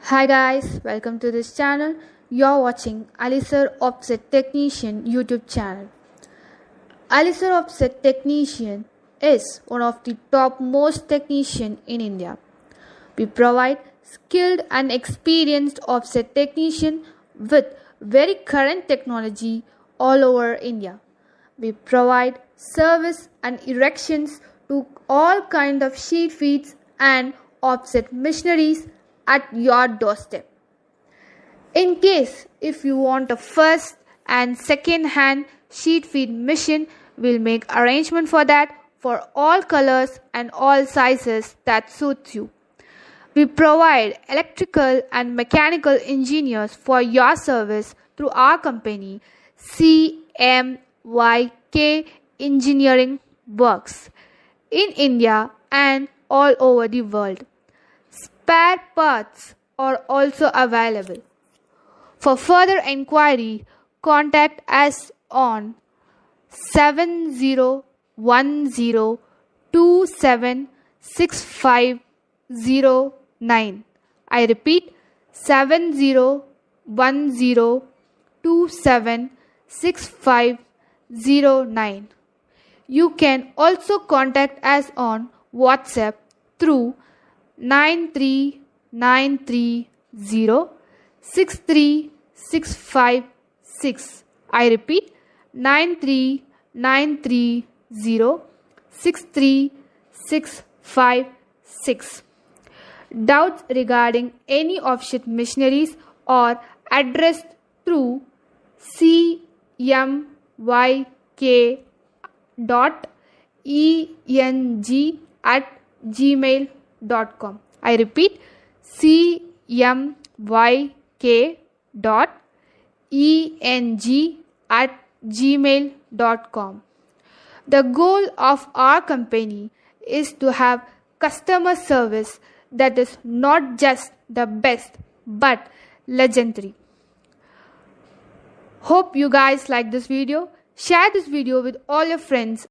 Hi guys, welcome to this channel. You're watching Alisir Offset Technician YouTube channel. Alisir Offset Technician is one of the top most technician in India. We provide skilled and experienced offset technician with very current technology all over India. We provide service and erections to all kind of sheet feeds and offset machineries at your doorstep. In case if you want a first and second hand sheet feed machine, we'll make arrangement for that for all colors and all sizes that suits you. We provide electrical and mechanical engineers for your service through our company CMYK Engineering Works in India and all over the world. Spare parts are also available. For further inquiry, contact us on 7010276509. I repeat 7010276509. You can also contact us on WhatsApp through 93930 I repeat 93930 Doubts regarding any offset machineries are addressed through cmyk.eng@gmail.com. I repeat cmyk.eng@gmail.com. The goal of our company is to have customer service that is not just the best but legendary. Hope you guys like this video. Share this video with all your friends